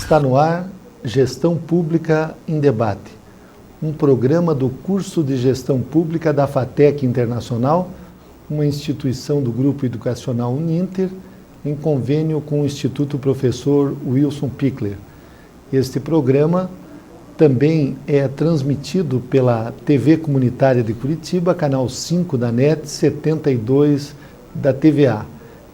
Está no ar Gestão Pública em Debate, um programa do curso de Gestão Pública da FATEC Internacional, uma instituição do Grupo Educacional Uninter, em convênio com o Instituto Professor Wilson Pickler. Este programa também é transmitido pela TV Comunitária de Curitiba, canal 5 da NET, 72 da TVA.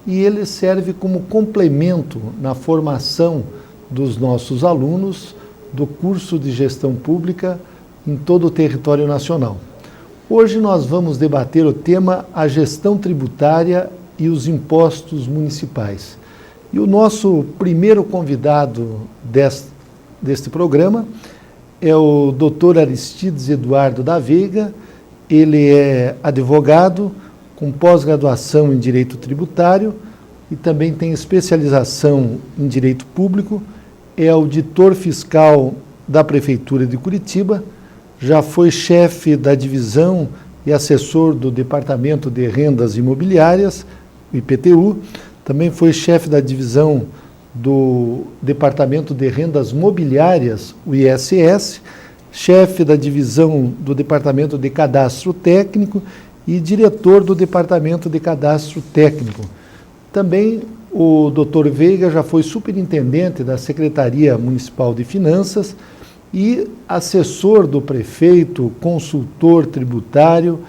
E ele serve como complemento na formação dos nossos alunos do curso de Gestão Pública em todo o território nacional. Hoje nós vamos debater o tema a gestão tributária e os impostos municipais. E o nosso primeiro convidado deste programa é o Dr. Aristides Eduardo da Veiga. Ele é advogado com pós-graduação em Direito Tributário e também tem especialização em Direito Público, é auditor fiscal da Prefeitura de Curitiba, já foi chefe da divisão e assessor do Departamento de Rendas Imobiliárias, o IPTU, também foi chefe da divisão do Departamento de Rendas Mobiliárias, o ISS, chefe da divisão do Departamento de Cadastro Técnico e diretor do Departamento de Cadastro Técnico. Também o Dr. Veiga já foi superintendente da Secretaria Municipal de Finanças e assessor do prefeito, consultor tributário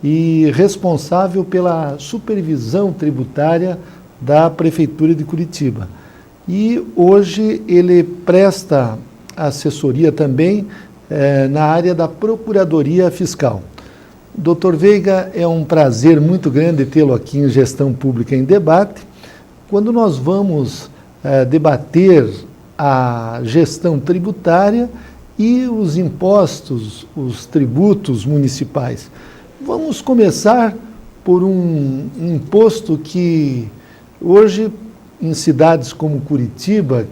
e responsável pela supervisão tributária da Prefeitura de Curitiba. E hoje ele presta assessoria também na área da Procuradoria Fiscal. Dr. Veiga, é um prazer muito grande tê-lo aqui em Gestão Pública em Debate. Quando nós vamos debater a gestão tributária e os impostos, os tributos municipais. Vamos começar por um imposto que hoje, em cidades como Curitiba,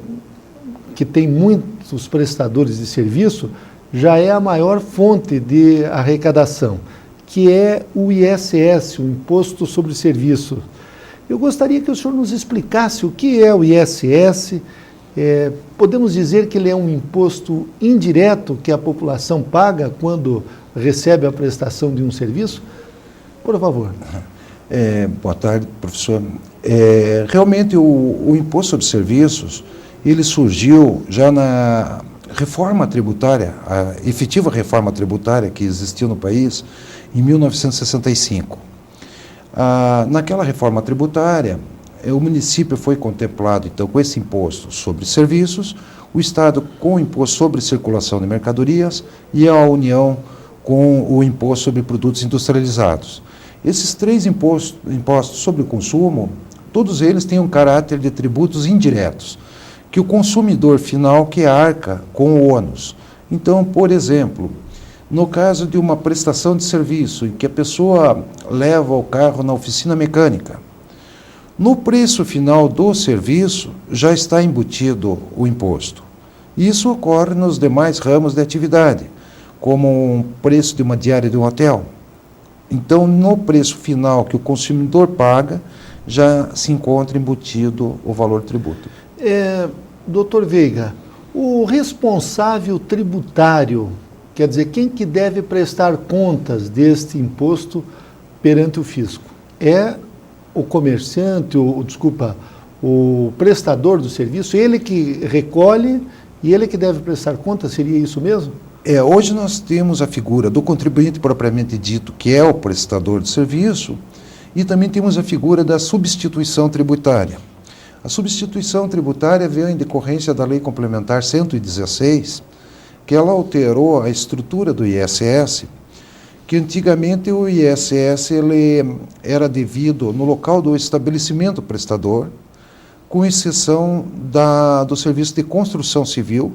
que tem muitos prestadores de serviço, já é a maior fonte de arrecadação, que é o ISS, o Imposto sobre Serviço. Eu gostaria que o senhor nos explicasse o que é o ISS. Podemos dizer que ele é um imposto indireto que a população paga quando recebe a prestação de um serviço? Por favor. Boa tarde, professor. Realmente o Imposto sobre Serviços, ele surgiu já na reforma tributária, a efetiva reforma tributária que existiu no país em 1965. Naquela reforma tributária, o município foi contemplado, então, com esse imposto sobre serviços, o Estado com o imposto sobre circulação de mercadorias e a União com o imposto sobre produtos industrializados. Esses três impostos sobre o consumo, todos eles têm um caráter de tributos indiretos, que o consumidor final que arca com o ônus. Então, por exemplo, no caso de uma prestação de serviço em que a pessoa leva o carro na oficina mecânica, no preço final do serviço já está embutido o imposto. Isso ocorre nos demais ramos de atividade, como um preço de uma diária de um hotel. Então, no preço final que o consumidor paga, já se encontra embutido o valor tributo. Doutor Veiga, o responsável tributário, quer dizer, quem que deve prestar contas deste imposto perante o fisco? É o comerciante, o prestador do serviço, ele que recolhe e ele que deve prestar contas, seria isso mesmo? Hoje nós temos a figura do contribuinte propriamente dito, que é o prestador de serviço, e também temos a figura da substituição tributária. A substituição tributária veio em decorrência da Lei Complementar 116, que ela alterou a estrutura do ISS, que antigamente o ISS ele era devido no local do estabelecimento prestador, com exceção do serviço de construção civil,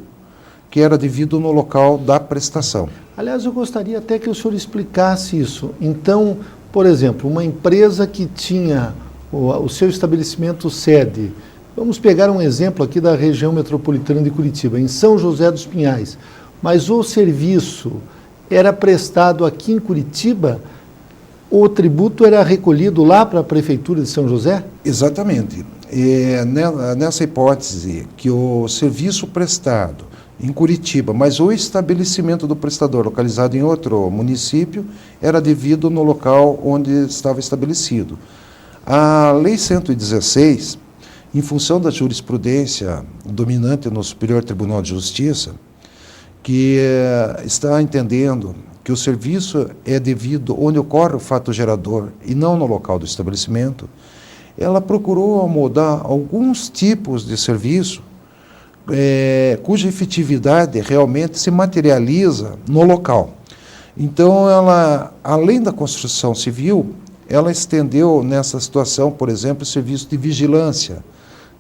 que era devido no local da prestação. Aliás, eu gostaria até que o senhor explicasse isso. Então, por exemplo, uma empresa que tinha o seu estabelecimento sede, vamos pegar um exemplo aqui da região metropolitana de Curitiba, em São José dos Pinhais, mas o serviço era prestado aqui em Curitiba, o tributo era recolhido lá para a Prefeitura de São José? Exatamente. nessa hipótese que o serviço prestado em Curitiba, mas o estabelecimento do prestador localizado em outro município era devido no local onde estava estabelecido. A Lei 116, em função da jurisprudência dominante no Superior Tribunal de Justiça, que está entendendo que o serviço é devido onde ocorre o fato gerador e não no local do estabelecimento, ela procurou mudar alguns tipos de serviço cuja efetividade realmente se materializa no local. Então, ela, além da construção civil, ela estendeu nessa situação, por exemplo, serviço de vigilância,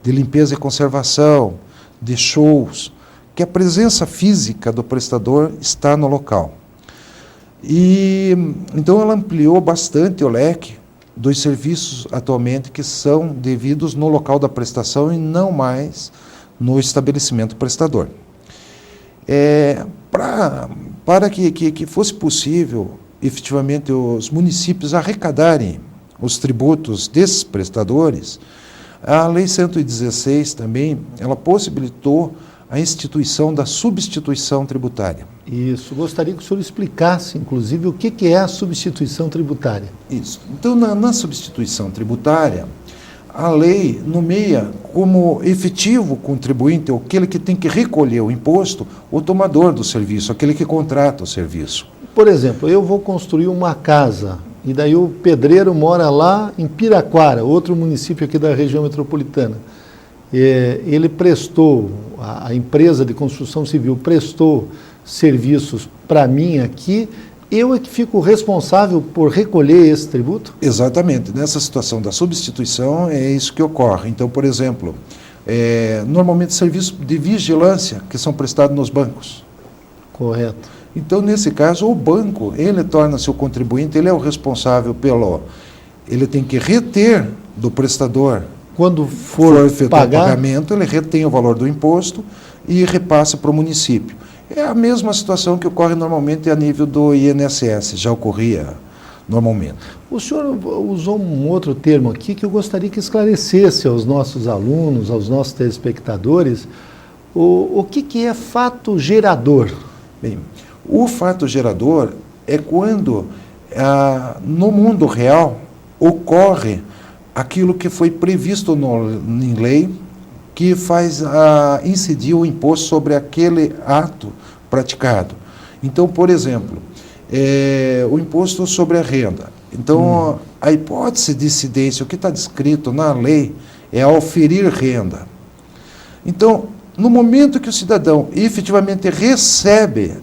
de limpeza e conservação, de shows, que a presença física do prestador está no local. E então ela ampliou bastante o leque dos serviços atualmente que são devidos no local da prestação e não mais no estabelecimento prestador. Para que fosse possível, efetivamente, os municípios arrecadarem os tributos desses prestadores, a Lei 116 também, ela possibilitou a instituição da substituição tributária. Isso. Gostaria que o senhor explicasse, inclusive, o que é a substituição tributária. Isso. Então, na substituição tributária, a lei nomeia como efetivo contribuinte, aquele que tem que recolher o imposto, o tomador do serviço, aquele que contrata o serviço. Por exemplo, eu vou construir uma casa, e daí o pedreiro mora lá em Piraquara, outro município aqui da região metropolitana. Ele prestou, a empresa de construção civil prestou serviços para mim aqui, eu é que fico responsável por recolher esse tributo? Exatamente. Nessa situação da substituição é isso que ocorre. Então, por exemplo, normalmente serviços de vigilância que são prestados nos bancos. Correto. Então, nesse caso, o banco, ele torna-se o contribuinte, ele é o responsável ele tem que reter do prestador. Quando for efetuar pagar, o pagamento, ele retém o valor do imposto e repassa para o município. É a mesma situação que ocorre normalmente a nível do INSS, já ocorria normalmente. O senhor usou um outro termo aqui que eu gostaria que esclarecesse aos nossos alunos, aos nossos telespectadores, o que é fato gerador? Bem, o fato gerador é quando, no mundo real, ocorre aquilo que foi previsto em lei, que faz incidir o imposto sobre aquele ato praticado. Então, por exemplo, o imposto sobre a renda. Então, a hipótese de incidência, o que está descrito na lei, é auferir renda. Então, no momento que o cidadão efetivamente recebe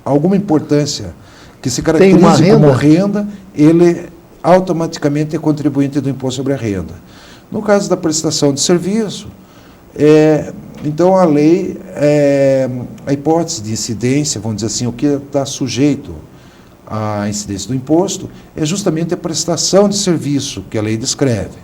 alguma importância que se caracterize como renda, ele automaticamente é contribuinte do imposto sobre a renda. No caso da prestação de serviço, então a lei, a hipótese de incidência, vamos dizer assim, o que está sujeito à incidência do imposto, é justamente a prestação de serviço que a lei descreve.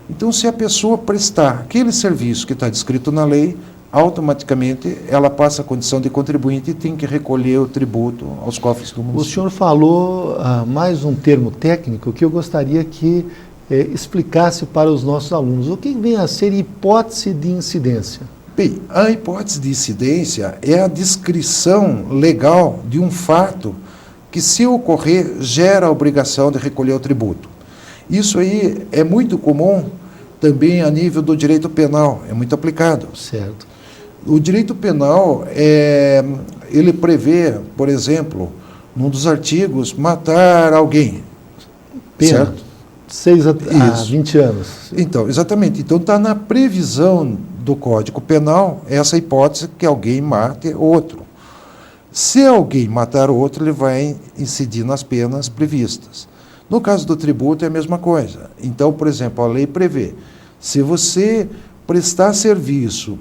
Então, se a pessoa prestar aquele serviço que está descrito na lei, automaticamente ela passa a condição de contribuinte e tem que recolher o tributo aos cofres do município. O senhor falou mais um termo técnico que eu gostaria que explicasse para os nossos alunos. O que vem a ser hipótese de incidência? Bem, a hipótese de incidência é a descrição legal de um fato que, se ocorrer, gera a obrigação de recolher o tributo. Isso aí é muito comum também a nível do direito penal, é muito aplicado. Certo. O direito penal, ele prevê, por exemplo, num dos artigos, matar alguém. Pena. Certo? 6 a 20 anos. Então, exatamente. Então, está na previsão do Código Penal essa hipótese que alguém mate outro. Se alguém matar outro, ele vai incidir nas penas previstas. No caso do tributo, é a mesma coisa. Então, por exemplo, a lei prevê, se você prestar serviço,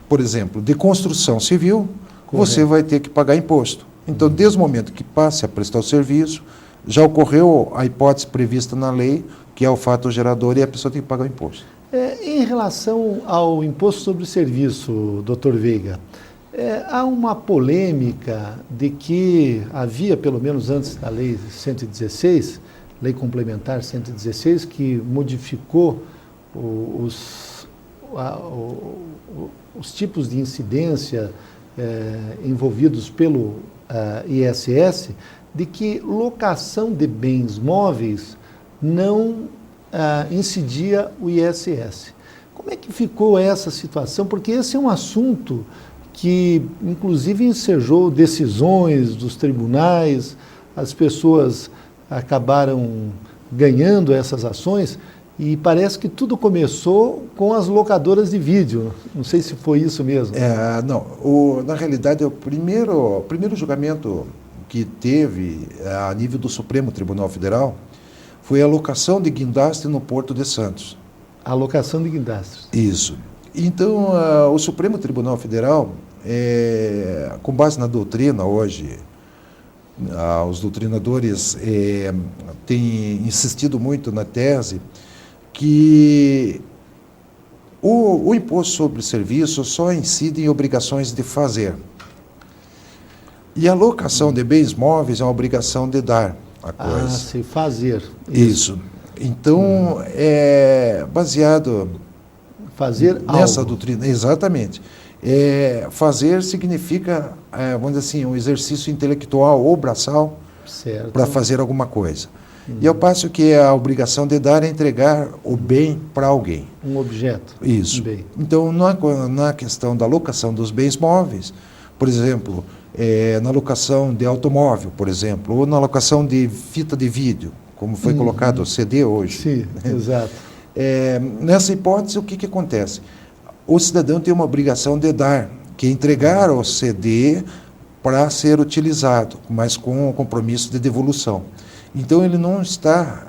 por exemplo, de construção civil, correto, você vai ter que pagar imposto. Então, desde o momento que passe a prestar o serviço, já ocorreu a hipótese prevista na lei, que é o fato gerador, e a pessoa tem que pagar o imposto. Em relação ao imposto sobre serviço, doutor Veiga, há uma polêmica de que havia, pelo menos antes da Lei 116, Lei Complementar 116, que modificou os tipos de incidência envolvidos pelo ISS, de que locação de bens móveis não incidia o ISS. Como é que ficou essa situação? Porque esse é um assunto que, inclusive, ensejou decisões dos tribunais, as pessoas acabaram ganhando essas ações, e parece que tudo começou com as locadoras de vídeo. Não sei se foi isso mesmo. Na realidade, o primeiro julgamento que teve a nível do Supremo Tribunal Federal foi a locação de guindaste no Porto de Santos. A locação de guindastes. Isso. Então, o Supremo Tribunal Federal, com base na doutrina hoje, os doutrinadores têm insistido muito na tese que o imposto sobre serviço só incide em obrigações de fazer. E a locação de bens móveis é uma obrigação de dar a coisa. Sim, fazer. Isso. Então, é baseado nessa algo. doutrina. Exatamente. Fazer significa, vamos dizer assim, um exercício intelectual ou braçal para fazer alguma coisa. E ao passo que a obrigação de dar é entregar o bem para alguém. Um objeto. Isso. Um bem. Então, na questão da locação dos bens móveis, por exemplo, na locação de automóvel, por exemplo, ou na locação de fita de vídeo, como foi colocado o CD hoje. Sim, exato. Nessa hipótese, o que acontece? O cidadão tem uma obrigação de dar, que é entregar o CD para ser utilizado, mas com o compromisso de devolução. Então, ele não está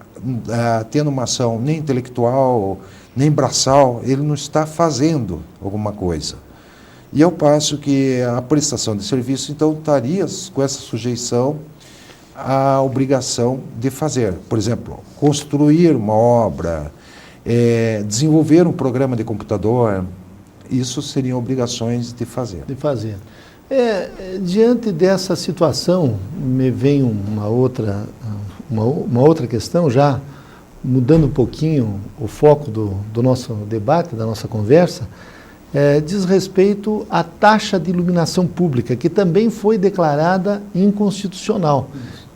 tendo uma ação nem intelectual, nem braçal, ele não está fazendo alguma coisa. E ao passo que a prestação de serviço, então, estaria com essa sujeição à obrigação de fazer. Por exemplo, construir uma obra, desenvolver um programa de computador, isso seriam obrigações de fazer. Diante dessa situação, me vem uma outra questão, já mudando um pouquinho o foco do nosso debate, da nossa conversa, diz respeito à taxa de iluminação pública, que também foi declarada inconstitucional.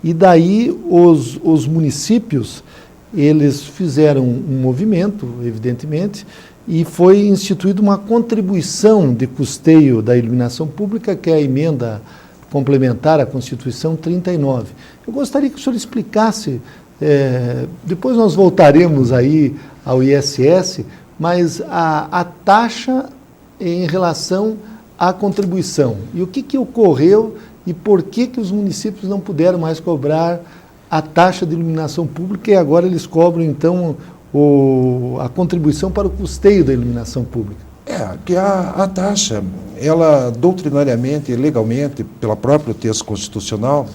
E daí os municípios, eles fizeram um movimento, evidentemente, e foi instituída uma contribuição de custeio da iluminação pública, que é a emenda complementar à Constituição 39. Eu gostaria que o senhor explicasse, depois nós voltaremos aí ao ISS, mas a taxa em relação à contribuição. E o que ocorreu e por que os municípios não puderam mais cobrar a taxa de iluminação pública e agora eles cobram, então, a contribuição para o custeio da iluminação pública? Que a taxa, ela doutrinariamente e legalmente, pelo próprio texto constitucional,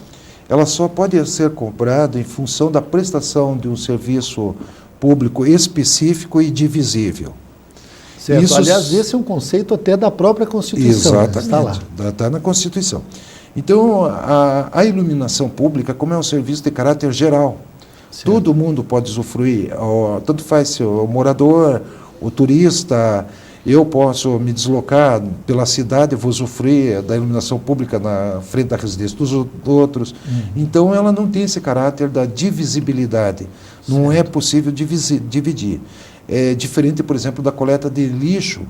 ela só pode ser cobrada em função da prestação de um serviço público específico e divisível. Certo. Aliás, esse é um conceito até da própria Constituição. Exatamente, está lá. Está na Constituição. Então, a iluminação pública, como é um serviço de caráter geral, certo, todo mundo pode usufruir, tanto faz se o morador, o turista, eu posso me deslocar pela cidade e vou usufruir da iluminação pública na frente da residência dos outros. Então, ela não tem esse caráter da divisibilidade. Certo. Não é possível dividir. É diferente, por exemplo, da coleta de lixo,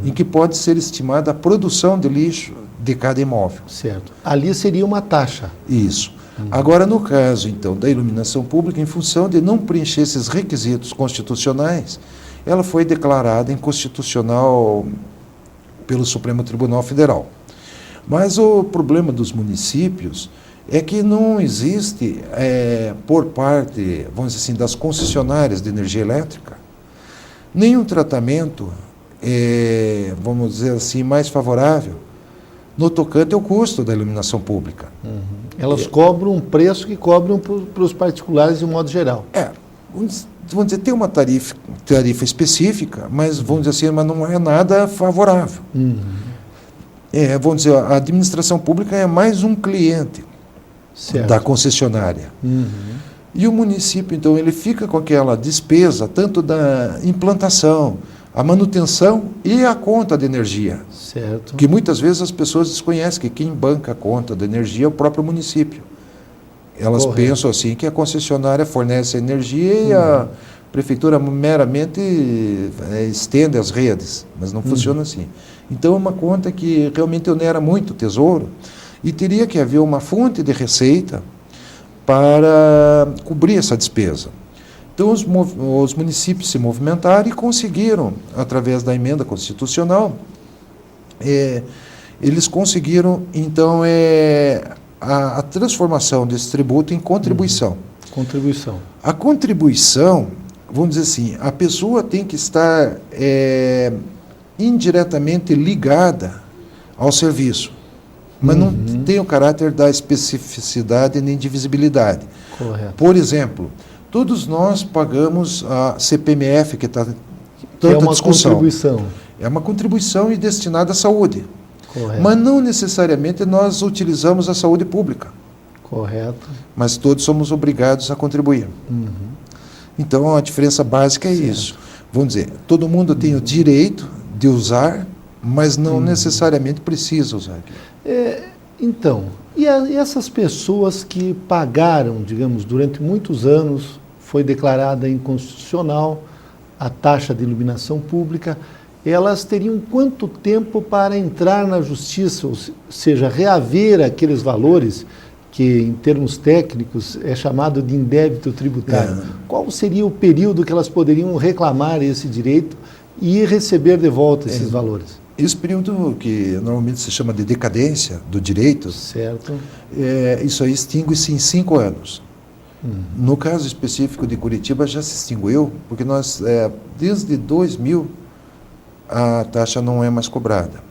em que pode ser estimada a produção de lixo de cada imóvel. Certo. Ali seria uma taxa. Isso. Agora, no caso, então, da iluminação pública, em função de não preencher esses requisitos constitucionais, ela foi declarada inconstitucional pelo Supremo Tribunal Federal. Mas o problema dos municípios é que não existe, por parte, vamos dizer assim, das concessionárias de energia elétrica, nenhum tratamento, vamos dizer assim, mais favorável no tocante ao custo da iluminação pública. Elas cobram um preço que cobram para os particulares de um modo geral. Vamos dizer, tem uma tarifa específica, mas vamos dizer assim, mas não é nada favorável. Vamos dizer, a administração pública é mais um cliente, certo, da concessionária. E o município, então, ele fica com aquela despesa, tanto da implantação, a manutenção e a conta de energia. Certo. Que muitas vezes as pessoas desconhecem que quem banca a conta de energia é o próprio município. Elas pensam assim que a concessionária fornece a energia e a prefeitura meramente estende as redes, mas não funciona assim. Então é uma conta que realmente onera muito o tesouro e teria que haver uma fonte de receita para cobrir essa despesa. Então os municípios se movimentaram e conseguiram, através da emenda constitucional, eles conseguiram então a transformação desse tributo em contribuição. Contribuição. A contribuição, vamos dizer assim, a pessoa tem que estar indiretamente ligada ao serviço, mas não tem o caráter da especificidade nem divisibilidade. Correto. Por exemplo, todos nós pagamos a CPMF, que está Que é uma discussão. contribuição. É uma contribuição e destinada à saúde. Correto. Mas não necessariamente nós utilizamos a saúde pública. Correto. Mas todos somos obrigados a contribuir. Então, a diferença básica é isso. Vamos dizer, todo mundo tem o direito de usar, mas não necessariamente precisa usar. Então, e essas pessoas que pagaram, digamos, durante muitos anos, foi declarada inconstitucional a taxa de iluminação pública, elas teriam quanto tempo para entrar na justiça, ou seja, reaver aqueles valores que, em termos técnicos, é chamado de indébito tributário? Qual seria o período que elas poderiam reclamar esse direito e receber de volta esses valores? Esse período que normalmente se chama de decadência do direito, certo. Isso aí extingue-se em 5 anos. No caso específico de Curitiba já se extinguiu, porque nós, desde 2000, a taxa não é mais cobrada.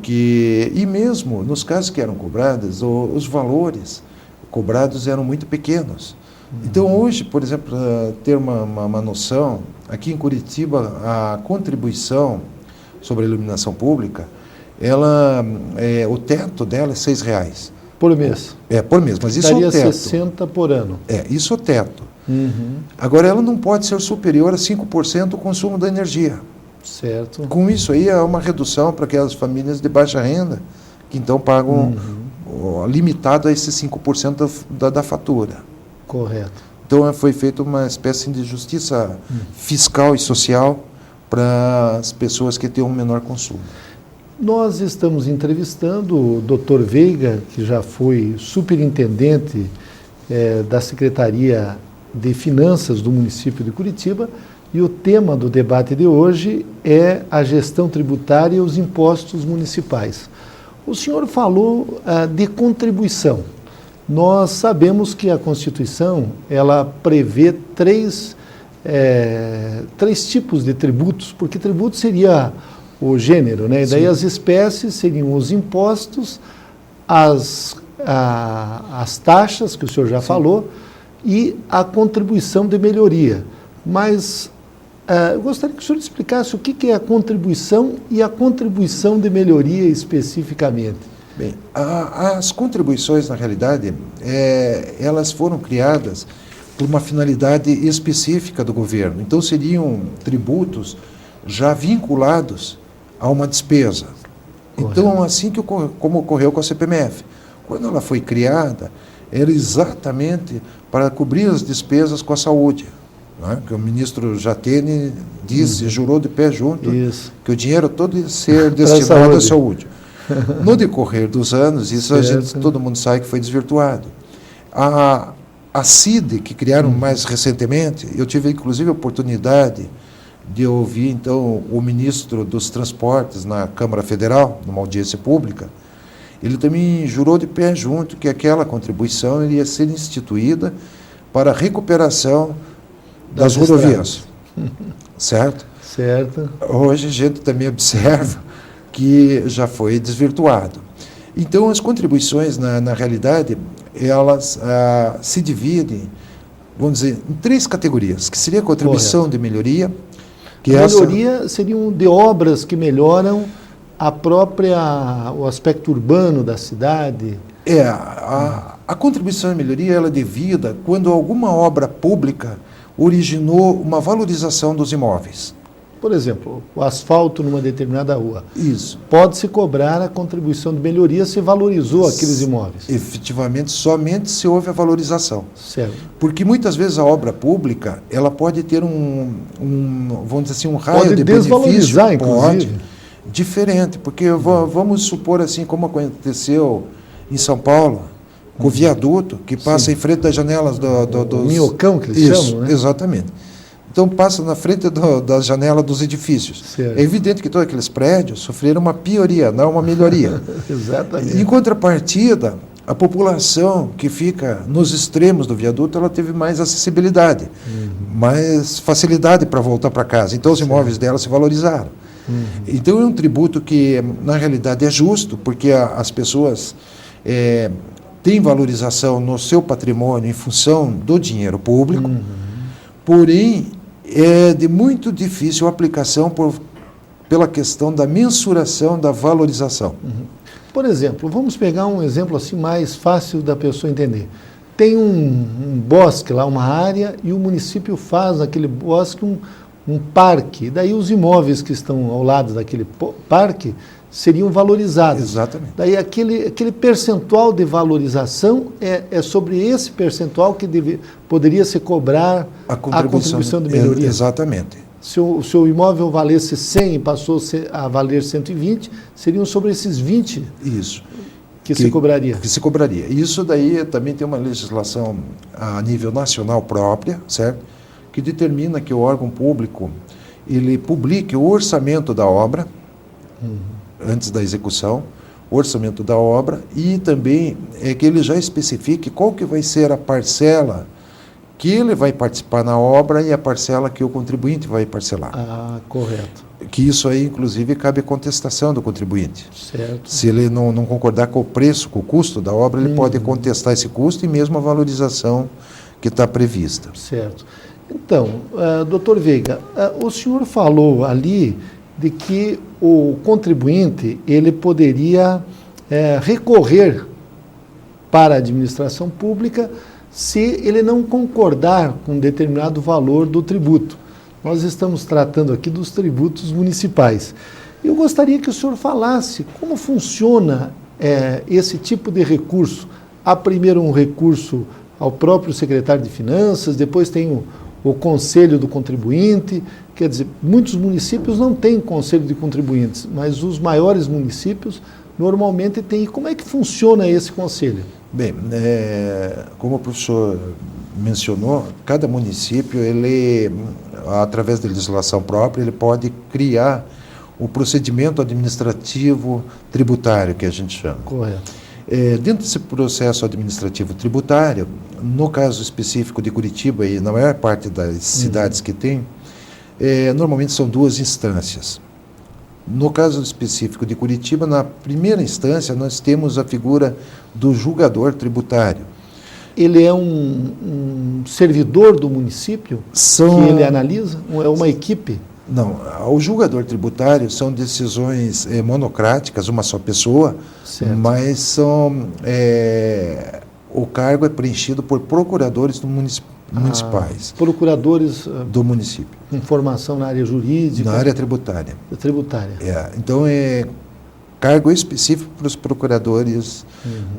E mesmo nos casos que eram cobradas, os valores cobrados eram muito pequenos. Então hoje, por exemplo, para ter uma noção, aqui em Curitiba a contribuição sobre a iluminação pública, o teto dela é R$6. Por mês? Por mês, mas isso é o teto. 60 por ano. Isso é o teto. Agora, ela não pode ser superior a 5% do consumo da energia. Certo. Com isso aí, há uma redução para aquelas famílias de baixa renda, que então pagam limitado a esses 5% da fatura. Correto. Então, foi feita uma espécie de justiça fiscal e social para as pessoas que têm um menor consumo. Nós estamos entrevistando o Dr. Veiga, que já foi superintendente da Secretaria de Finanças do município de Curitiba, e o tema do debate de hoje é a gestão tributária e os impostos municipais. O senhor falou de contribuição. Nós sabemos que a Constituição ela prevê três tipos de tributos, porque tributo seria o gênero, né? E daí as espécies seriam os impostos, as taxas, que o senhor já falou, e a contribuição de melhoria. Mas eu gostaria que o senhor explicasse o que é a contribuição e a contribuição de melhoria especificamente. Bem, as contribuições, na realidade, elas foram criadas por uma finalidade específica do governo. Então, seriam tributos já vinculados a uma despesa. Correto. Então, assim como ocorreu com a CPMF. Quando ela foi criada, era exatamente para cobrir as despesas com a saúde. Né? Que o ministro Jatene disse, jurou de pé junto, que o dinheiro todo ia ser destinado à saúde. No decorrer dos anos, isso todo mundo sabe que foi desvirtuado. A CID, que criaram mais recentemente, eu tive inclusive a oportunidade de ouvir então o ministro dos Transportes na Câmara Federal, numa audiência pública. Ele também jurou de pé junto que aquela contribuição iria ser instituída para a recuperação das rodovias. Certo? Certo. Hoje a gente também observa que já foi desvirtuado. Então, as contribuições, na realidade, elas se dividem, vamos dizer, em 3 categorias, que seria a contribuição de melhoria. Melhoria seriam de obras que melhoram o aspecto urbano da cidade? A contribuição de melhoria ela é devida quando alguma obra pública originou uma valorização dos imóveis. Por exemplo, o asfalto numa determinada rua. Isso. Pode-se cobrar a contribuição de melhoria se valorizou aqueles imóveis. Efetivamente, somente se houve a valorização. Certo. Porque muitas vezes a obra pública, ela pode ter vamos dizer assim, um raio Pode de desvalorizar, benefício, inclusive. Diferente, porque vamos supor assim, como aconteceu em São Paulo, com o viaduto, que passa em frente das janelas dos... Minhocão, que eles Isso, chamam, né? Exatamente. Então passa na frente da janela dos edifícios. Certo. É evidente que todos aqueles prédios sofreram uma pioria, não uma melhoria. Exatamente. Em contrapartida, a população que fica nos extremos do viaduto, ela teve mais acessibilidade, mais facilidade para voltar para casa. Então os imóveis dela se valorizaram. Então é um tributo que, na realidade, é justo, porque as pessoas têm valorização no seu patrimônio em função do dinheiro público, porém é de muito difícil aplicação pela questão da mensuração da valorização. Por exemplo, vamos pegar um exemplo assim mais fácil da pessoa entender. Tem um bosque lá, uma área, e o município faz naquele bosque um parque. Daí os imóveis que estão ao lado daquele parque seriam valorizados. Exatamente. Daí aquele percentual de valorização é sobre esse percentual que poderia se cobrar a contribuição de melhoria. Exatamente. Se o imóvel valesse 100 e passou a valer 120, seriam sobre esses 20 Isso. que se cobraria. Que se cobraria. Isso daí também tem uma legislação a nível nacional própria, certo? Que determina que o órgão público ele publique o orçamento da obra antes da execução, o orçamento da obra, e também que ele já especifique qual que vai ser a parcela que ele vai participar na obra e a parcela que o contribuinte vai parcelar. Ah, correto. Que isso aí, inclusive, cabe contestação do contribuinte. Certo. Se ele não concordar com o preço, com o custo da obra, ele pode contestar esse custo e mesmo a valorização que está prevista. Certo. Então, doutor Veiga, o senhor falou ali de que o contribuinte ele poderia recorrer para a administração pública se ele não concordar com um determinado valor do tributo. Nós estamos tratando aqui dos tributos municipais. Eu gostaria que o senhor falasse como funciona esse tipo de recurso. Há primeiro um recurso ao próprio secretário de Finanças, depois tem o conselho do contribuinte. Quer dizer, muitos municípios não têm conselho de contribuintes, mas os maiores municípios normalmente têm. Como é que funciona esse conselho? Bem, como o professor mencionou, cada município, ele, através da legislação própria, ele pode criar o procedimento administrativo tributário, que a gente chama. Correto. Dentro desse processo administrativo tributário, no caso específico de Curitiba e na maior parte das cidades que tem, normalmente são duas instâncias. No caso específico de Curitiba, na primeira instância, nós temos a figura do julgador tributário. Ele é um servidor do município que ele analisa? É uma equipe? Não, o julgador tributário são decisões monocráticas, uma só pessoa, certo. Mas o cargo é preenchido por procuradores municipais. Procuradores do município. Com formação na área jurídica? Na área tributária. Tributária. Então, é cargo específico para os procuradores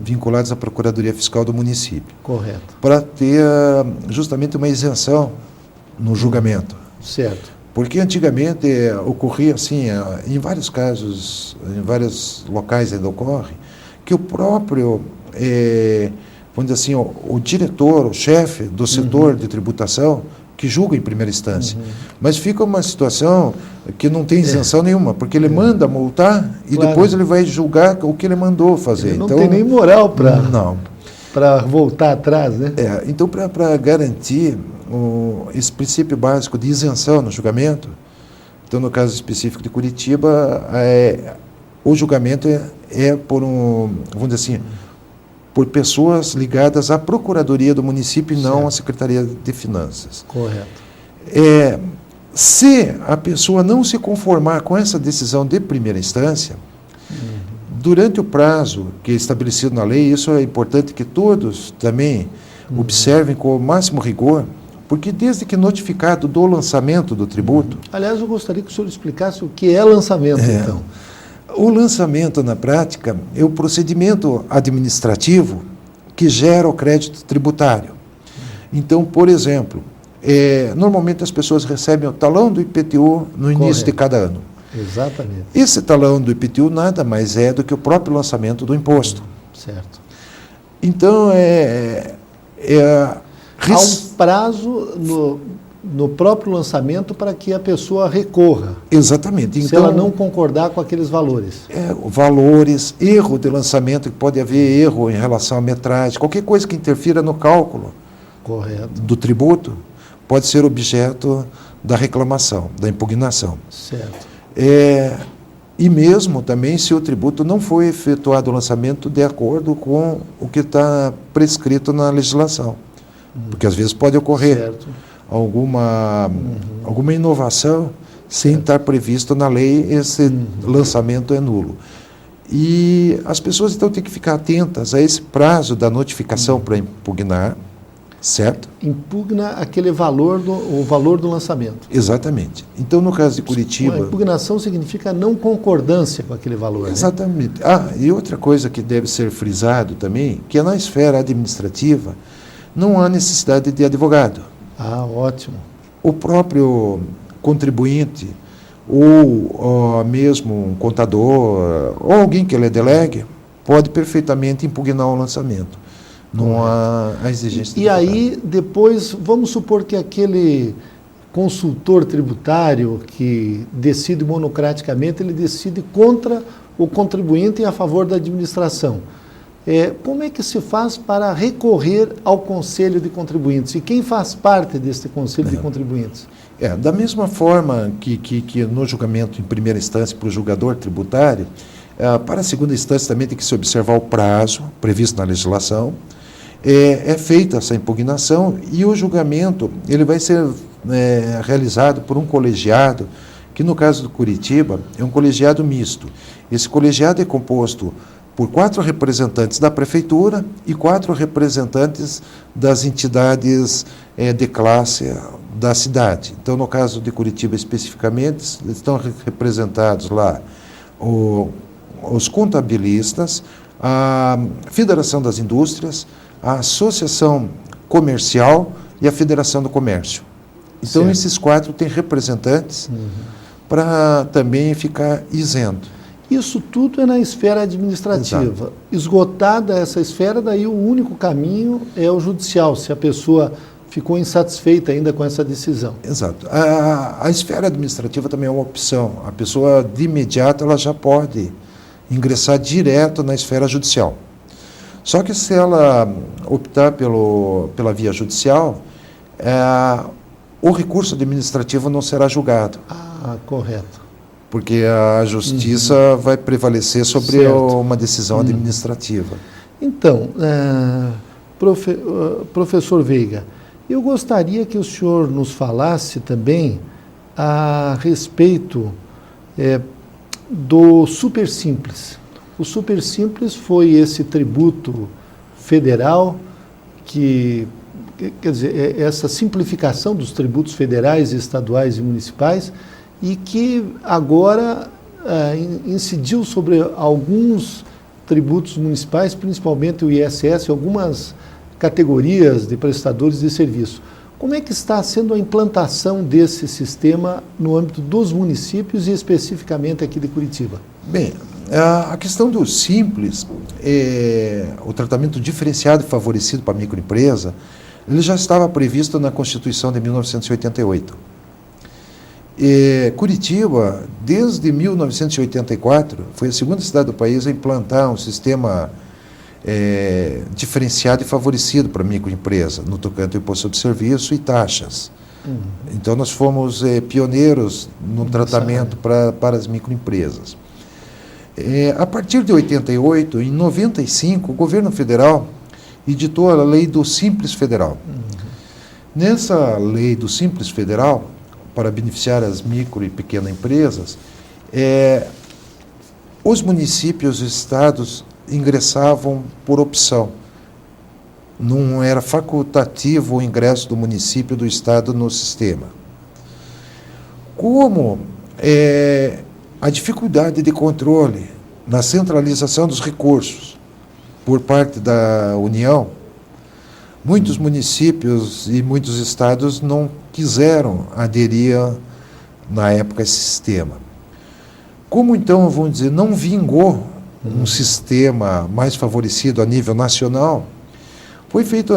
vinculados à Procuradoria Fiscal do município. Correto. Para ter justamente uma isenção no julgamento. Certo. Porque antigamente ocorria assim, em vários casos, em vários locais ainda ocorre, que o próprio, vamos dizer assim, o diretor, o chefe do setor de tributação, que julga em primeira instância. Mas fica uma situação que não tem isenção nenhuma, porque ele manda multar e depois ele vai julgar o que ele mandou fazer. Ele não tem nem moral para para voltar atrás, né? Então, para garantir esse princípio básico de isenção no julgamento, então, no caso específico de Curitiba, o julgamento é por vamos dizer assim, por pessoas ligadas à Procuradoria do município e não à Secretaria de Finanças. Correto. Se a pessoa não se conformar com essa decisão de primeira instância, durante o prazo que é estabelecido na lei, isso é importante que todos também observem com o máximo rigor, porque desde que notificado do lançamento do tributo... Aliás, eu gostaria que o senhor explicasse o que é lançamento, então. O lançamento, na prática, é o procedimento administrativo que gera o crédito tributário. Então, por exemplo, normalmente as pessoas recebem o talão do IPTU no início de cada ano. Exatamente. Esse talão do IPTU nada mais é do que o próprio lançamento do imposto. Certo. Então, há um prazo no próprio lançamento para que a pessoa recorra. Exatamente. Então, se ela não concordar com aqueles valores. Valores, erro de lançamento, que pode haver erro em relação à metragem, qualquer coisa que interfira no cálculo do tributo pode ser objeto da reclamação, da impugnação. Certo. E mesmo também se o tributo não foi efetuado o lançamento de acordo com o que está prescrito na legislação. Porque às vezes pode ocorrer alguma inovação sem estar previsto na lei, esse lançamento é nulo. E as pessoas então têm que ficar atentas a esse prazo da notificação para impugnar, certo? Impugna aquele valor, o valor do lançamento. Exatamente. Então, no caso de Curitiba... A impugnação significa não concordância com aquele valor. Exatamente. Né? E outra coisa que deve ser frisado também, que na esfera administrativa não há necessidade de advogado. Ótimo. O próprio contribuinte, ou mesmo um contador, ou alguém que ele delegue, pode perfeitamente impugnar o lançamento. Não há a exigência. E aí, depois, vamos supor que aquele consultor tributário que decide monocraticamente, ele decide contra o contribuinte e a favor da administração. Como é que se faz para recorrer ao Conselho de Contribuintes? E quem faz parte deste Conselho de Contribuintes? Da mesma forma que no julgamento em primeira instância para o julgador tributário, para a segunda instância também tem que se observar o prazo previsto na legislação. É feita essa impugnação e o julgamento ele vai ser realizado por um colegiado, que no caso do Curitiba é um colegiado misto. Esse colegiado é composto por 4 representantes da prefeitura e 4 representantes das entidades de classe da cidade. Então, no caso de Curitiba especificamente, estão representados lá os contabilistas, a Federação das Indústrias, a Associação Comercial e a Federação do Comércio. Então, certo. Esses 4 têm representantes para também ficar isento. Isso tudo é na esfera administrativa. Exato. Esgotada essa esfera, daí o único caminho é o judicial, se a pessoa ficou insatisfeita ainda com essa decisão. Exato. A esfera administrativa também é uma opção. A pessoa, de imediato, ela já pode ingressar direto na esfera judicial. Só que se ela optar pela via judicial, o recurso administrativo não será julgado. Correto. Porque a justiça vai prevalecer sobre uma decisão administrativa. Então, professor Veiga, eu gostaria que o senhor nos falasse também a respeito do Supersimples. O Supersimples foi esse tributo federal que, quer dizer, essa simplificação dos tributos federais, estaduais e municipais, e que agora incidiu sobre alguns tributos municipais, principalmente o ISS, algumas categorias de prestadores de serviço. Como é que está sendo a implantação desse sistema no âmbito dos municípios e especificamente aqui de Curitiba? Bem, a questão do Simples, o tratamento diferenciado e favorecido para a microempresa, ele já estava previsto na Constituição de 1988. Curitiba, desde 1984, foi a segunda cidade do país a implantar um sistema diferenciado e favorecido para a microempresa, no tocante ao imposto sobre serviço e taxas. Então, nós fomos pioneiros no tratamento para as microempresas. A partir de 88, em 95, o governo federal editou a lei do Simples Federal. Nessa lei do Simples Federal, para beneficiar as micro e pequenas empresas, os municípios e estados ingressavam por opção. Não era facultativo o ingresso do município e do estado no sistema. Como a dificuldade de controle na centralização dos recursos por parte da União, muitos municípios e muitos estados não quiseram aderir, na época, a esse sistema. Como, então, vamos dizer, não vingou um sistema mais favorecido a nível nacional, foi feita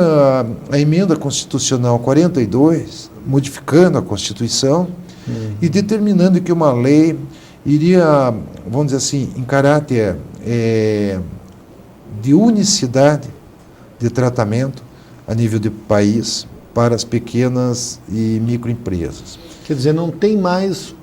a emenda constitucional 42, modificando a Constituição e determinando que uma lei iria, vamos dizer assim, em caráter de unicidade de tratamento a nível de país para as pequenas e microempresas. Quer dizer, não tem mais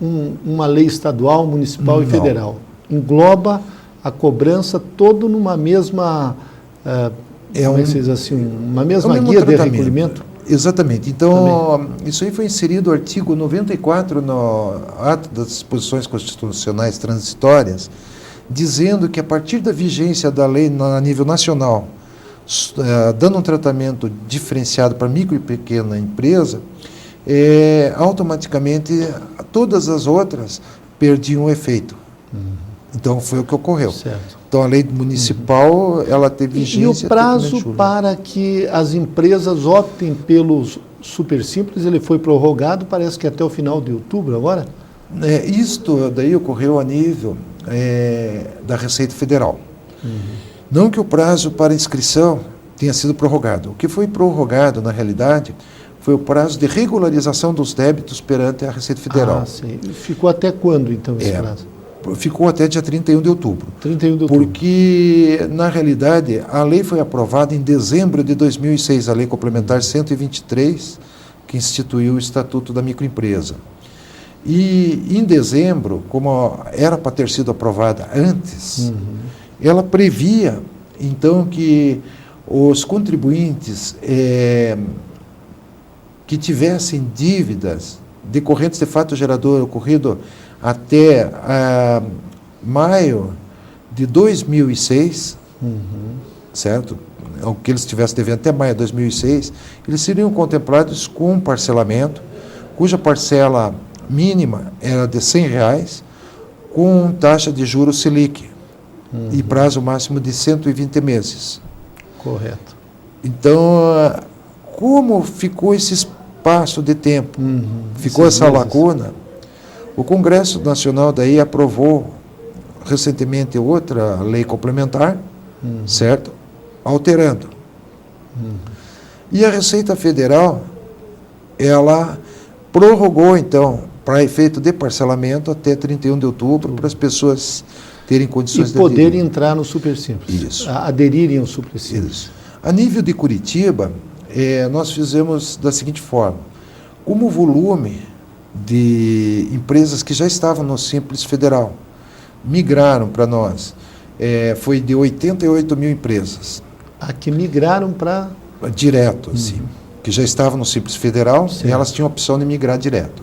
uma lei estadual, municipal e Não. federal. Engloba a cobrança todo numa mesma, como é que se diz assim, uma mesma guia de recolhimento? Exatamente. Então, isso aí foi inserido o artigo 94 no ato das disposições constitucionais transitórias, dizendo que a partir da vigência da lei a nível nacional, dando um tratamento diferenciado para micro e pequena empresa, automaticamente todas as outras perdiam o efeito. Então foi o que ocorreu. Certo. Então a lei municipal ela teve vigência. E o prazo para que as empresas optem pelos super simples, ele foi prorrogado, parece que até o final de outubro agora? Isto daí ocorreu a nível da Receita Federal. Não que o prazo para inscrição tenha sido prorrogado. O que foi prorrogado, na realidade, foi o prazo de regularização dos débitos perante a Receita Federal. Ah, sim. Ficou até quando, então, esse prazo? Ficou até dia 31 de outubro. 31 de outubro. Porque, na realidade, a lei foi aprovada em dezembro de 2006, a Lei Complementar 123, que instituiu o Estatuto da Microempresa. E, em dezembro, como era para ter sido aprovada antes, ela previa, então, que os contribuintes que tivessem dívidas decorrentes de fato gerador ocorrido até maio de 2006, certo? O que eles tivessem devendo até maio de 2006, eles seriam contemplados com um parcelamento, cuja parcela mínima era de R$100, com taxa de juros Selic, e prazo máximo de 120 meses. Correto. Então, como ficou esse espaço de tempo, ficou essa lacuna, o Congresso Nacional daí aprovou recentemente outra lei complementar, certo? Alterando. E a Receita Federal, ela prorrogou, então, para efeito de parcelamento até 31 de outubro, para as pessoas terem condições de poderem entrar no Super Simples. Isso. Aderirem ao Super Simples. Isso. A nível de Curitiba, nós fizemos da seguinte forma: como o volume de empresas que já estavam no Simples Federal migraram para nós, foi de 88 mil empresas. Que migraram para... Direto, sim. Que já estavam no Simples Federal, e elas tinham a opção de migrar direto.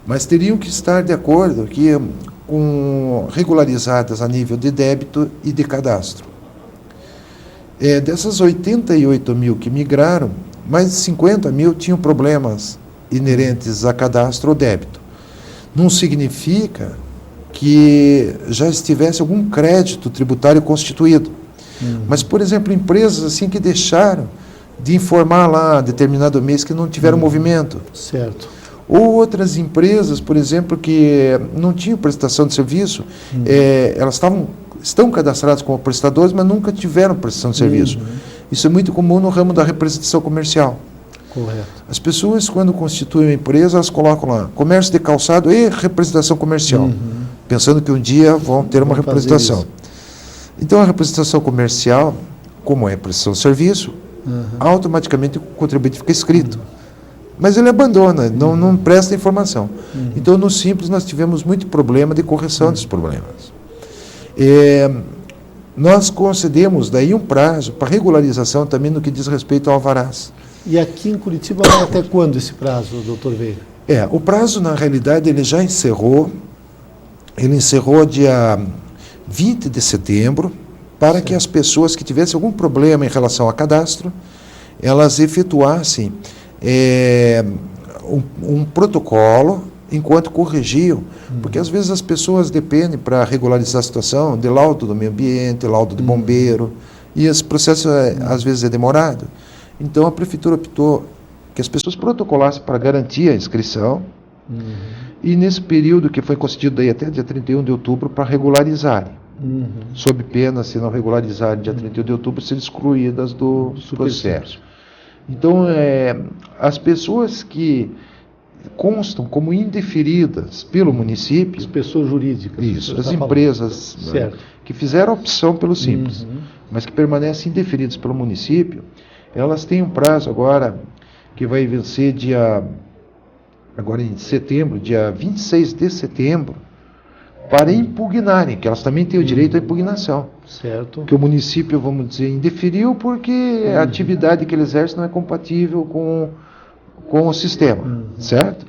Mas teriam que estar de acordo com regularizadas a nível de débito e de cadastro. Dessas 88 mil que migraram, mais de 50 mil tinham problemas inerentes a cadastro ou débito. Não significa que já estivesse algum crédito tributário constituído. Mas, por exemplo, empresas assim que deixaram de informar lá determinado mês que não tiveram movimento. Certo. Ou outras empresas, por exemplo, que não tinham prestação de serviço, elas estão cadastradas como prestadores, mas nunca tiveram prestação de serviço. Isso é muito comum no ramo da representação comercial. Correto. As pessoas, quando constituem uma empresa, elas colocam lá comércio de calçado e representação comercial, pensando que um dia vão ter uma representação. Então, a representação comercial, como é prestação de serviço, automaticamente o contribuinte fica inscrito. Mas ele abandona, não presta informação. Então, no Simples, nós tivemos muito problema de correção desses problemas. Nós concedemos daí um prazo para regularização também no que diz respeito ao alvarás. E aqui em Curitiba vai até quando esse prazo, doutor Veiga? O prazo, na realidade, ele já encerrou. Ele encerrou dia 20 de setembro, para que as pessoas que tivessem algum problema em relação a cadastro, elas efetuassem um protocolo enquanto corrigiam, porque às vezes as pessoas dependem para regularizar a situação de laudo do meio ambiente, laudo do bombeiro, e esse processo às vezes é demorado. Então a prefeitura optou que as pessoas protocolassem para garantir a inscrição, e nesse período que foi concedido daí até dia 31 de outubro para regularizarem, sob pena, se não regularizarem dia 31 de outubro, serem excluídas do processo. Então, as pessoas que constam como indeferidas pelo município... As pessoas jurídicas. Isso, as empresas que fizeram a opção pelo Simples, mas que permanecem indeferidas pelo município, elas têm um prazo agora que vai vencer agora em setembro, dia 26 de setembro, para impugnarem, que elas também têm o direito à impugnação. Certo. Que o município, vamos dizer, indeferiu porque a atividade que ele exerce não é compatível com o sistema, certo?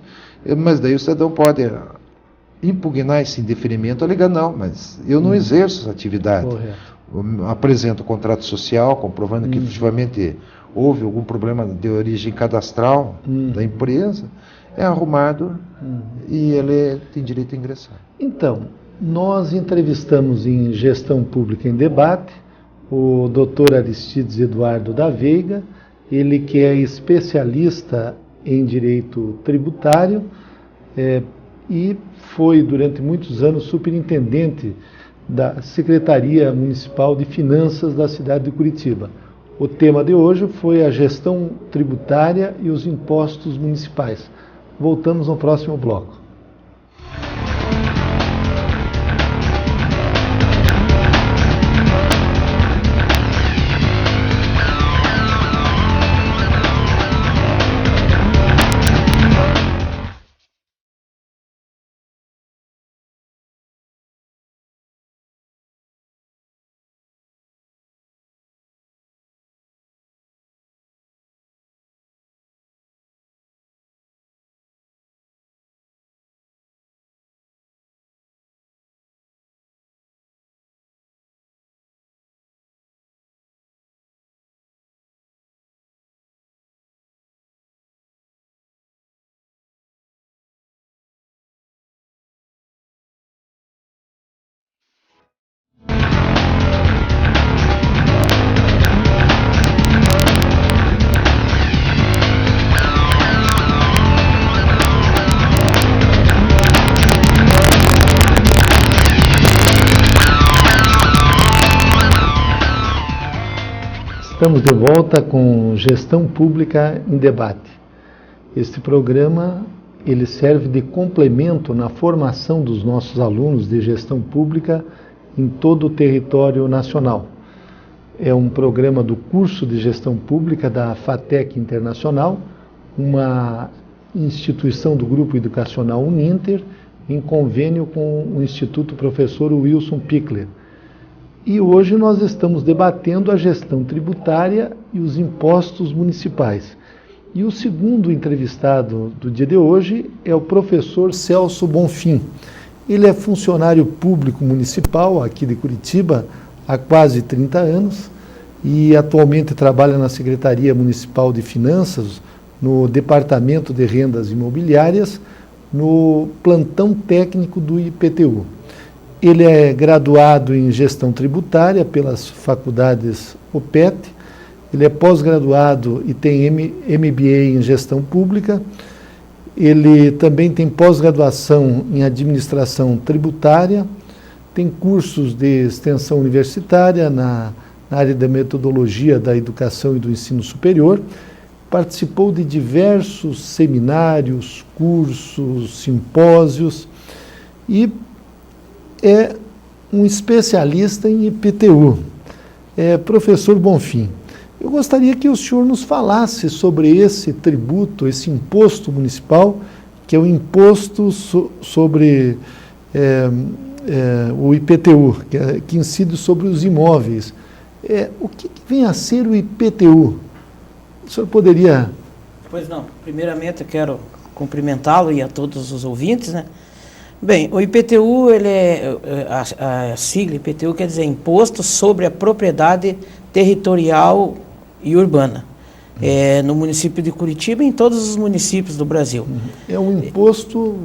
Mas daí o cidadão pode impugnar esse indeferimento, alegando, não, mas eu não exerço essa atividade. Apresento o contrato social, comprovando que efetivamente houve algum problema de origem cadastral da empresa, é arrumado e ele tem direito a ingressar. Então, nós entrevistamos em Gestão Pública em Debate o Dr. Aristides Eduardo da Veiga, ele que é especialista em direito tributário e foi durante muitos anos superintendente da Secretaria Municipal de Finanças da cidade de Curitiba. O tema de hoje foi a gestão tributária e os impostos municipais. Voltamos no próximo bloco. Estamos de volta com Gestão Pública em Debate. Este programa ele serve de complemento na formação dos nossos alunos de gestão pública em todo o território nacional. É um programa do curso de Gestão Pública da FATEC Internacional, uma instituição do Grupo Educacional Uninter, em convênio com o Instituto Professor Wilson Pickler. E hoje nós estamos debatendo a gestão tributária e os impostos municipais. E o segundo entrevistado do dia de hoje é o professor Celso Bonfim. Ele é funcionário público municipal aqui de Curitiba há quase 30 anos e atualmente trabalha na Secretaria Municipal de Finanças, no Departamento de Rendas Imobiliárias, no plantão técnico do IPTU. Ele é graduado em Gestão Tributária pelas faculdades OPET, ele é pós-graduado e tem MBA em Gestão Pública, ele também tem pós-graduação em Administração Tributária, tem cursos de extensão universitária na área da metodologia da educação e do ensino superior, participou de diversos seminários, cursos, simpósios e é um especialista em IPTU. Professor Bonfim, eu gostaria que o senhor nos falasse sobre esse tributo, esse imposto municipal, que é o imposto sobre o IPTU, que incide sobre os imóveis. O que vem a ser o IPTU? O senhor poderia... Pois não. Primeiramente, eu quero cumprimentá-lo e a todos os ouvintes, né? Bem, o IPTU, a sigla IPTU quer dizer Imposto sobre a Propriedade Territorial e Urbana. No município de Curitiba e em todos os municípios do Brasil. É um imposto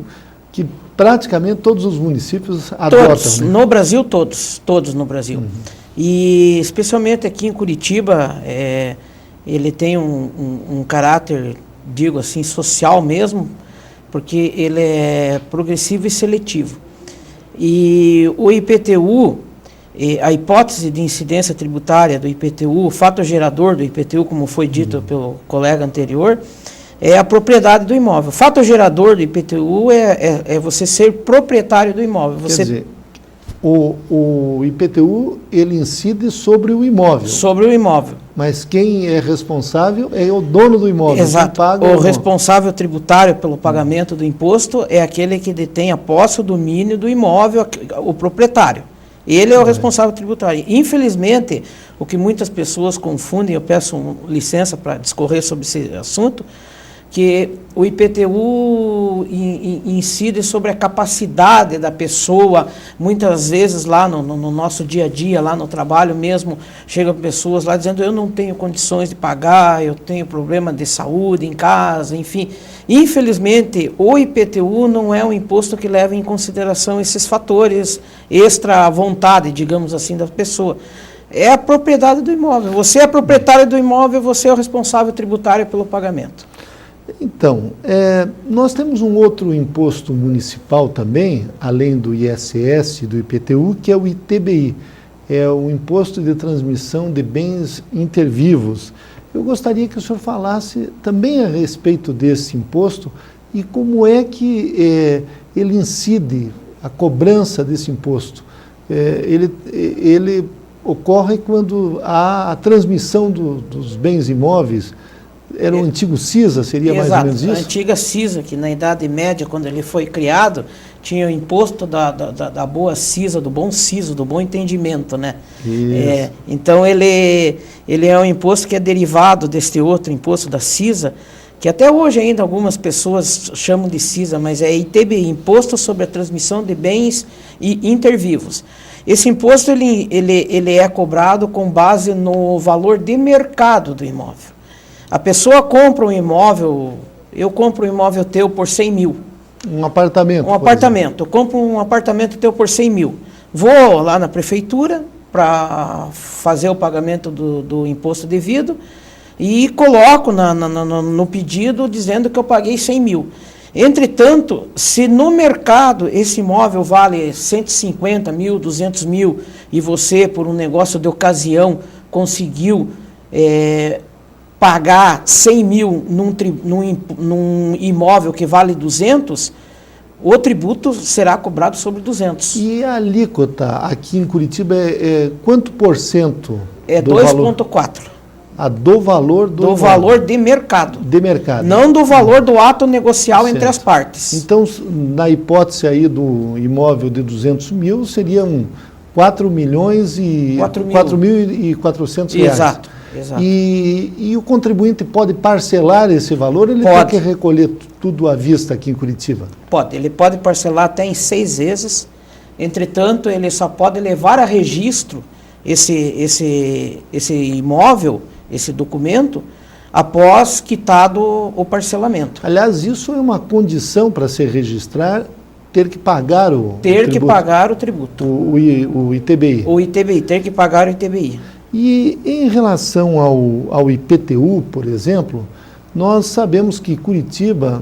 que praticamente todos os municípios adotam. Todos, né? No Brasil, todos no Brasil. E especialmente aqui em Curitiba, ele tem um caráter, digo assim, social mesmo, porque ele é progressivo e seletivo. E o IPTU, a hipótese de incidência tributária do IPTU, o fato gerador do IPTU, como foi dito pelo colega anterior, é a propriedade do imóvel. O fato gerador do IPTU é você ser proprietário do imóvel. Quer dizer, o IPTU, ele incide sobre o imóvel. Sobre o imóvel. Mas quem é responsável é o dono do imóvel. Exato. Quem paga o responsável tributário pelo pagamento do imposto é aquele que detém a posse, o domínio do imóvel, o proprietário. Ele é o responsável tributário. Infelizmente, o que muitas pessoas confundem, eu peço licença para discorrer sobre esse assunto, que o IPTU incide sobre a capacidade da pessoa. Muitas vezes lá no nosso dia a dia, lá no trabalho mesmo, chegam pessoas lá dizendo: eu não tenho condições de pagar, eu tenho problema de saúde em casa, enfim. Infelizmente, o IPTU não é um imposto que leva em consideração esses fatores extra vontade, digamos assim, da pessoa. É a propriedade do imóvel. Você é proprietário do imóvel, você é o responsável tributário pelo pagamento. Então, nós temos um outro imposto municipal também, além do ISS e do IPTU, que é o ITBI, é o Imposto de Transmissão de Bens Intervivos. Eu gostaria que o senhor falasse também a respeito desse imposto e como é que ele incide, a cobrança desse imposto. Ele ocorre quando há a transmissão dos bens imóveis. Era o antigo CISA, seria mais ou menos isso? A antiga CISA, que na Idade Média, quando ele foi criado, tinha o imposto da boa CISA, do bom CISA, do bom entendimento, né? Então, ele é um imposto que é derivado deste outro imposto da CISA, que até hoje ainda algumas pessoas chamam de CISA, mas é ITBI, Imposto sobre a Transmissão de Bens Intervivos. Esse imposto ele é cobrado com base no valor de mercado do imóvel. A pessoa compra um imóvel, eu compro um imóvel teu por 100 mil. Um apartamento? Um apartamento. Eu compro um apartamento teu por 100 mil. Vou lá na prefeitura para fazer o pagamento do imposto devido e coloco no pedido dizendo que eu paguei 100 mil. Entretanto, se no mercado esse imóvel vale 150 mil, 200 mil e você, por um negócio de ocasião, conseguiu pagar 100 mil num imóvel que vale 200, o tributo será cobrado sobre 200. E a alíquota aqui em Curitiba é quanto por cento? É 2,4%. Do valor do valor de mercado. De mercado. Não do valor do ato negocial entre as partes. Então, na hipótese aí do imóvel de 200 mil, seriam 4.400 reais. Exato. E o contribuinte pode parcelar esse valor? Ele tem que recolher tudo à vista aqui em Curitiba? Pode. Ele pode parcelar até em 6 vezes. Entretanto, ele só pode levar a registro esse imóvel, esse documento, após quitado o parcelamento. Aliás, isso é uma condição para se registrar, ter que pagar o tributo. O ITBI. O ITBI, ter que pagar o ITBI. E em relação ao IPTU, por exemplo, nós sabemos que Curitiba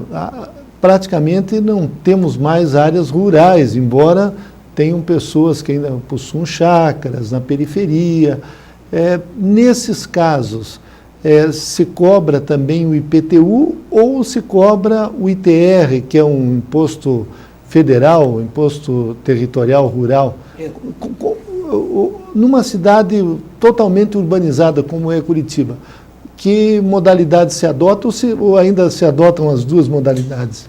praticamente não temos mais áreas rurais, embora tenham pessoas que ainda possuem chácaras na periferia. Nesses casos, se cobra também o IPTU ou se cobra o ITR, que é um imposto federal, imposto territorial rural? Numa cidade totalmente urbanizada como é Curitiba, que modalidade se adota ou ainda se adotam as duas modalidades?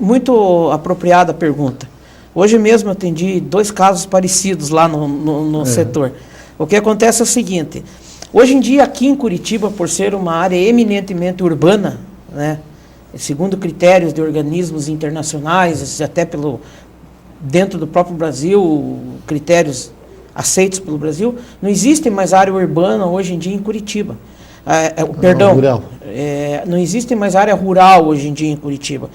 Muito apropriada a pergunta. Hoje mesmo eu atendi 2 casos parecidos lá no setor. O que acontece é o seguinte: hoje em dia aqui em Curitiba, por ser uma área eminentemente urbana, né, segundo critérios de organismos internacionais, até dentro do próprio Brasil, critérios aceitos pelo Brasil, não existe mais área urbana hoje em dia em Curitiba. Não existe mais área rural hoje em dia em Curitiba.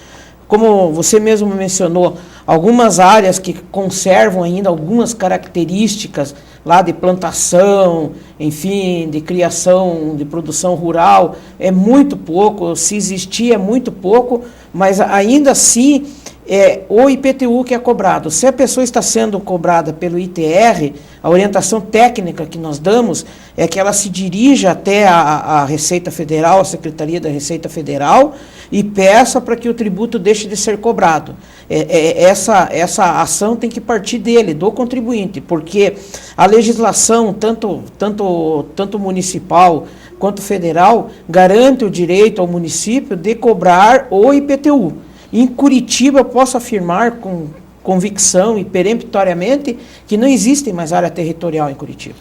Como você mesmo mencionou, algumas áreas que conservam ainda algumas características lá de plantação, enfim, de criação, de produção rural, é muito pouco, se existir é muito pouco, mas ainda assim é o IPTU que é cobrado. Se a pessoa está sendo cobrada pelo ITR, a orientação técnica que nós damos é que ela se dirija até a Receita Federal, a Secretaria da Receita Federal, e peça para que o tributo deixe de ser cobrado. Essa ação tem que partir dele, do contribuinte, porque a legislação, tanto municipal quanto federal, garante o direito ao município de cobrar o IPTU. Em Curitiba, eu posso afirmar com convicção e peremptoriamente que não existe mais área territorial em Curitiba.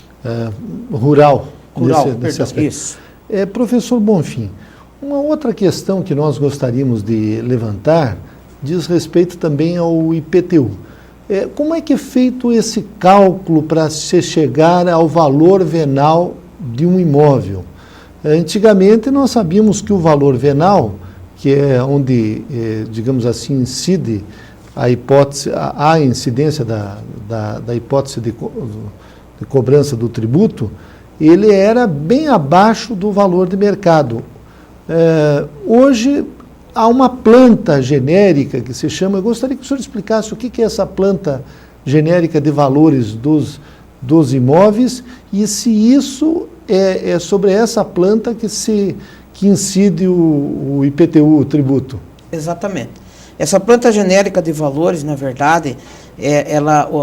Rural, nesse aspecto. Isso. Professor Bonfim, uma outra questão que nós gostaríamos de levantar diz respeito também ao IPTU. Como é que é feito esse cálculo para se chegar ao valor venal de um imóvel? Antigamente, nós sabíamos que o valor venal, que é onde, digamos assim, incide a hipótese, a incidência da hipótese de cobrança do tributo, ele era bem abaixo do valor de mercado. Hoje, há uma planta genérica que se chama, eu gostaria que o senhor explicasse o que é essa planta genérica de valores dos imóveis e se isso é sobre essa planta que incide o IPTU, o tributo. Exatamente. Essa planta genérica de valores, na verdade,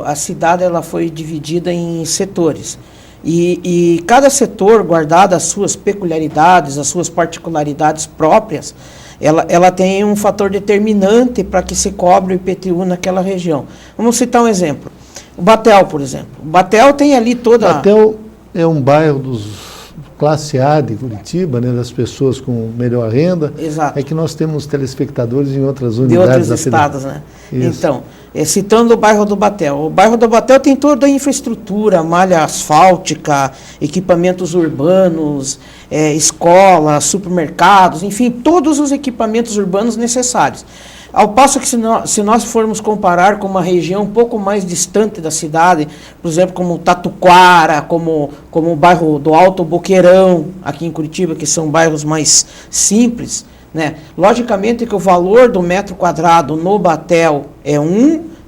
a cidade ela foi dividida em setores. E cada setor, guardado as suas peculiaridades, as suas particularidades próprias, ela tem um fator determinante para que se cobre o IPTU naquela região. Vamos citar um exemplo. O Batel, por exemplo. O Batel tem ali toda... O Batel é um bairro dos classe A de Curitiba, né, das pessoas com melhor renda. Exato. É que nós temos telespectadores em outras unidades. De outros estados, né? Isso. Então, citando o bairro do Batel. O bairro do Batel tem toda a infraestrutura, malha asfáltica, equipamentos urbanos, escolas, supermercados, enfim, todos os equipamentos urbanos necessários. Ao passo que se nós formos comparar com uma região um pouco mais distante da cidade, por exemplo, como Tatuquara, como o bairro do Alto Boqueirão, aqui em Curitiba, que são bairros mais simples, né? Logicamente que o valor do metro quadrado no Batel é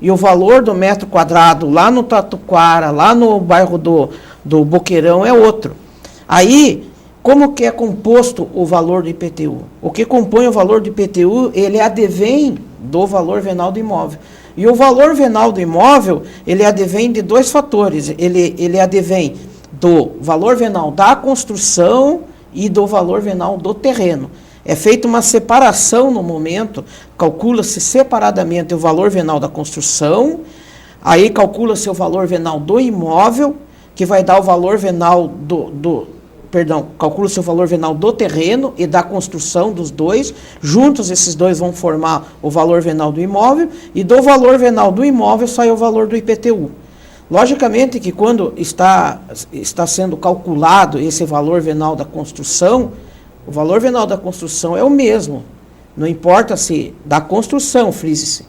e o valor do metro quadrado lá no Tatuquara, lá no bairro do Boqueirão é outro. Aí, como que é composto o valor do IPTU? O que compõe o valor do IPTU, ele advém do valor venal do imóvel. E o valor venal do imóvel, ele advém de dois fatores. Ele advém do valor venal da construção e do valor venal do terreno. É feita uma separação no momento, calcula-se separadamente o valor venal da construção, aí calcula-se o valor venal do imóvel, que vai dar o valor venal calcula-se o valor venal do terreno e da construção dos dois. Juntos, esses dois vão formar o valor venal do imóvel, e do valor venal do imóvel sai o valor do IPTU. Logicamente que quando está sendo calculado esse valor venal da construção, o valor venal da construção é o mesmo. Não importa se da construção, frise-se.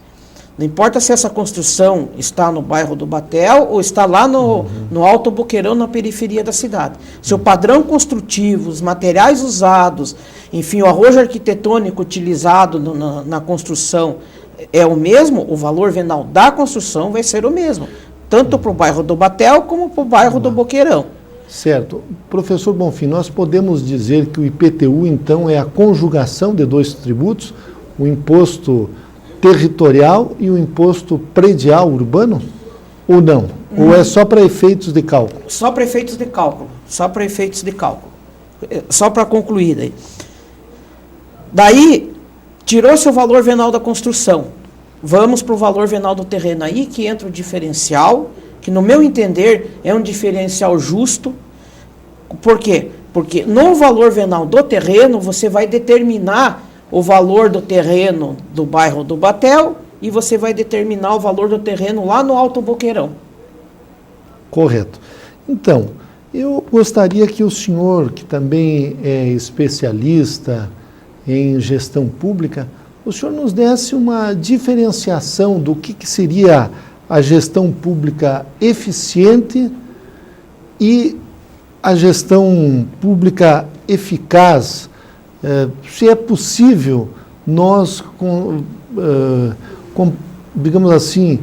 Não importa se essa construção está no bairro do Batel ou está lá no Alto Boqueirão, na periferia da cidade. Se o padrão construtivo, os materiais usados, enfim, o arrojo arquitetônico utilizado na construção é o mesmo, o valor venal da construção vai ser o mesmo, tanto para o bairro do Batel como para o bairro do Boqueirão. Certo. Professor Bonfim, nós podemos dizer que o IPTU, então, é a conjugação de dois tributos, o imposto territorial e o imposto predial urbano? Ou não? Ou é só para efeitos de cálculo? Só para efeitos de cálculo. Só para efeitos de cálculo. Só para concluir daí. Daí, tirou-se o valor venal da construção. Vamos para o valor venal do terreno. Aí que entra o diferencial, que no meu entender é um diferencial justo. Por quê? Porque no valor venal do terreno, você vai determinar o valor do terreno do bairro do Batel e você vai determinar o valor do terreno lá no Alto Boqueirão. Correto. Então, eu gostaria que o senhor, que também é especialista em gestão pública, o senhor nos desse uma diferenciação do que seria a gestão pública eficiente e a gestão pública eficaz. Se é possível nós, digamos assim,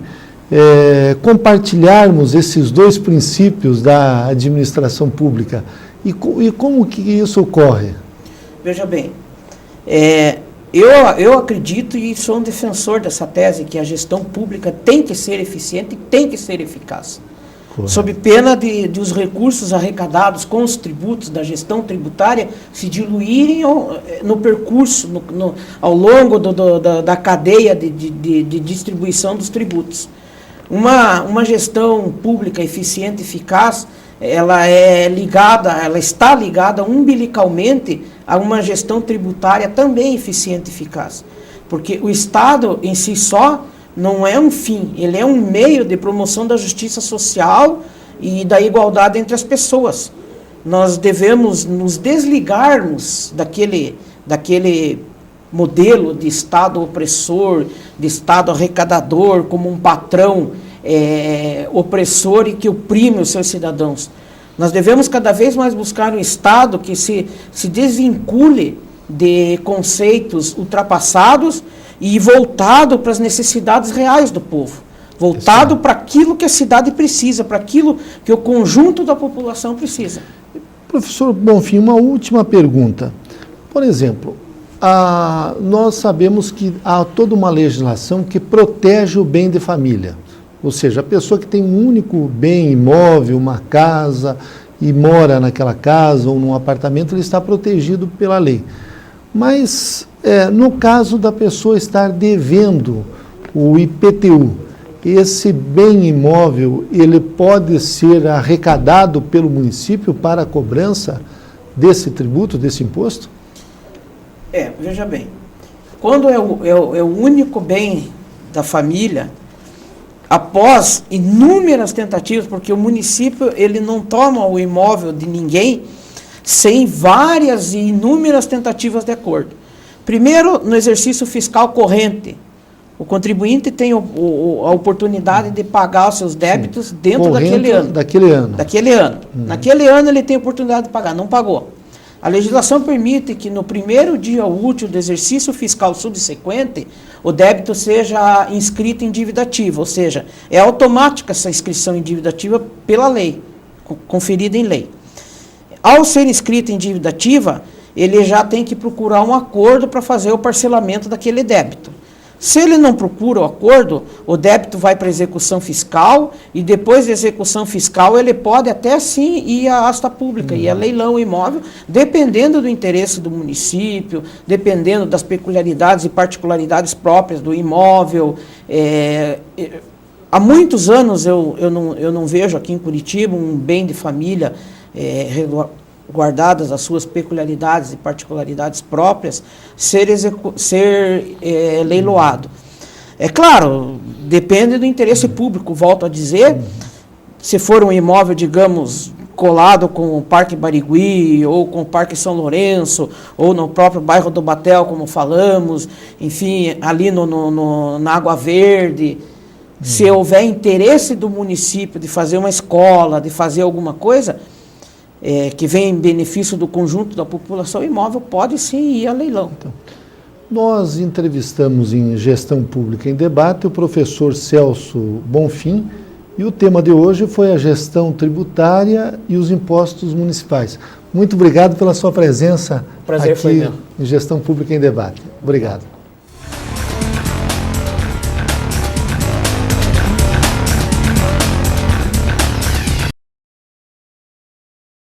compartilharmos esses dois princípios da administração pública. E como que isso ocorre? Veja bem, eu acredito e sou um defensor dessa tese que a gestão pública tem que ser eficiente e tem que ser eficaz. Correto. Sob pena de os recursos arrecadados com os tributos da gestão tributária se diluírem no percurso, ao longo da cadeia de distribuição dos tributos. Uma gestão pública eficiente e eficaz, ela está ligada umbilicalmente a uma gestão tributária também eficiente e eficaz. Porque o Estado em si só não é um fim, ele é um meio de promoção da justiça social e da igualdade entre as pessoas. Nós devemos nos desligarmos daquele modelo de Estado opressor, de Estado arrecadador, como um patrão opressor e que oprime os seus cidadãos. Nós devemos cada vez mais buscar um Estado que se desvincule de conceitos ultrapassados e voltado para as necessidades reais do povo, voltado para aquilo que a cidade precisa, para aquilo que o conjunto da população precisa. Professor Bonfim, uma última pergunta. Por exemplo, nós sabemos que há toda uma legislação que protege o bem de família, ou seja, a pessoa que tem um único bem imóvel, uma casa, e mora naquela casa ou num apartamento, ele está protegido pela lei. Mas, no caso da pessoa estar devendo o IPTU, esse bem imóvel, ele pode ser arrecadado pelo município para a cobrança desse tributo, desse imposto? Veja bem, quando é o único bem da família, após inúmeras tentativas, porque o município ele não toma o imóvel de ninguém sem várias e inúmeras tentativas de acordo. Primeiro, no exercício fiscal corrente, o contribuinte tem a oportunidade de pagar os seus débitos dentro daquele ano. Daquele ano. Naquele ano ele tem a oportunidade de pagar, não pagou. A legislação permite que no primeiro dia útil do exercício fiscal subsequente, o débito seja inscrito em dívida ativa, ou seja, é automática essa inscrição em dívida ativa pela lei, conferida em lei. Ao ser inscrito em dívida ativa, ele já tem que procurar um acordo para fazer o parcelamento daquele débito. Se ele não procura o acordo, o débito vai para a execução fiscal e depois da execução fiscal ele pode até sim ir à asta pública, ir a leilão imóvel, dependendo do interesse do município, dependendo das peculiaridades e particularidades próprias do imóvel. Há muitos anos eu não vejo aqui em Curitiba um bem de família guardadas as suas peculiaridades e particularidades próprias, ser leiloado. É claro, depende do interesse público, volto a dizer, se for um imóvel, digamos, colado com o Parque Barigui, ou com o Parque São Lourenço, ou no próprio bairro do Batel, como falamos, enfim, ali na Água Verde, se houver interesse do município de fazer uma escola, de fazer alguma coisa, que vem em benefício do conjunto da população, o imóvel pode sim ir a leilão. Então, nós entrevistamos em Gestão Pública em Debate o professor Celso Bonfim e o tema de hoje foi a gestão tributária e os impostos municipais. Muito obrigado pela sua presença aqui em Gestão Pública em Debate. Obrigado.